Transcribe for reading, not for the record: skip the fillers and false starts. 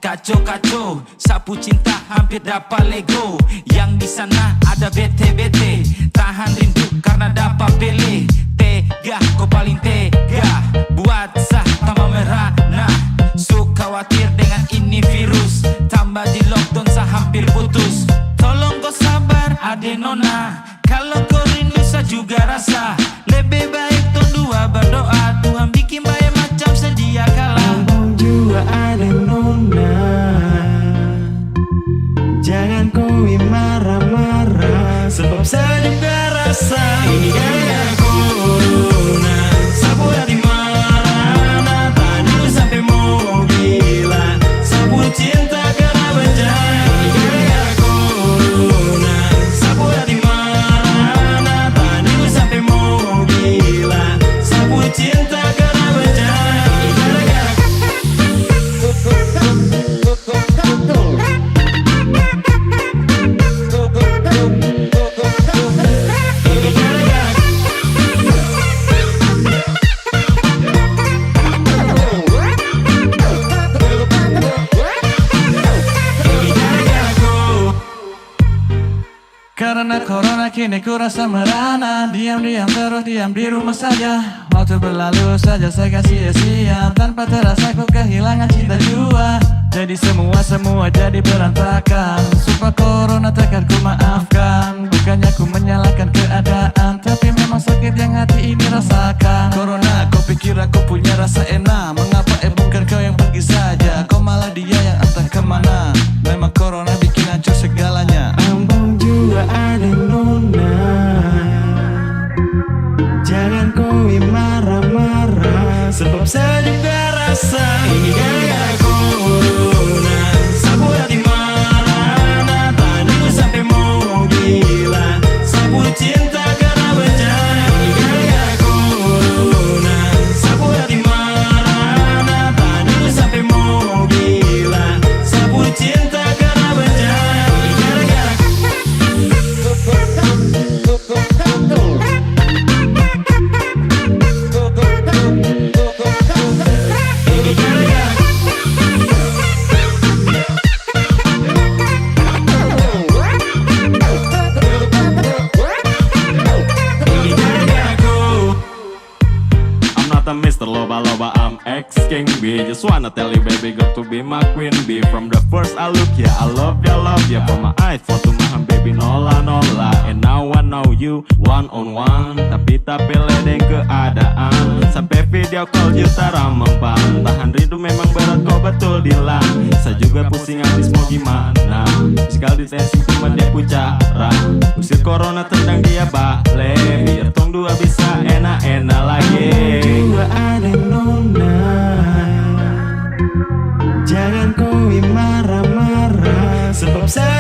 Kacau-kacau, sapu cinta hampir dapat lego. Yang di sana ada bete-bete, tahan rindu karena dapat pele. Tega, kau paling tega, buat sah tambah merana. Suka khawatir dengan ini virus, tambah di lockdown sah hampir putus. Tolong kau sabar ade nona, kalau kau rindu sah juga rasa. Lebih baik tuh dua berdoa, Tuhan bikin baik macam sedia kala. Ngomong juga ade nona, jangan kau marah-marah, sebab saya juga rasa ini gara-gara corona. Sapu hati marah, tadi sampai mau gila. Sapu cinta kena bencana, ini gara-gara corona. Sapu hati marah, tadi sampai mau gila. Sapu cinta kena bencana, ini gara-gara Karena corona kini ku rasa merana. Diam-diam terus diam di rumah saja. Waktu berlalu saja saya sia-sia, tanpa terasa ku kehilangan cinta jua. Jadi semua jadi berantakan. Sumpah corona takkan ku maafkan. Bukannya ku menyalahkan keadaan, tapi memang sakit yang hati ini rasakan. Corona kau pikir aku punya rasa enak, mengapa bukan kau yang pergi saja? Kau malah dia yang entah kemana. Memang corona bikin hancur segalanya. Ambang juga ada nona, jangan kau marah-marah, sebab saya juga rasa ini gara-gara corona. Sapu hati marah, tadi sampai mau gila. Sapu cinta kena bencana, ini gara-gara corona. Sapu hati marah, tadi sampai mau gila. Sapu cinta kena bencana, ini gara-gara Mr. Loba Loba, I'm ex King B. Just wanna tell you baby girl to be my queen bee. From the first I look ya, I love ya. From my eyes for to my baby nola. And now I know you one on one, tapi ledeng keadaan. Sampai video call jutara mempan. Tahan rindu memang berat kau betul dilang. Saya juga pusing habis mau gimana. Physical distancing cuma dia pucara. Usir corona tendang dia balik, biar tong dua bisa enak-enak lagi. juga ada nona, jangan kau marah-marah, sebab saya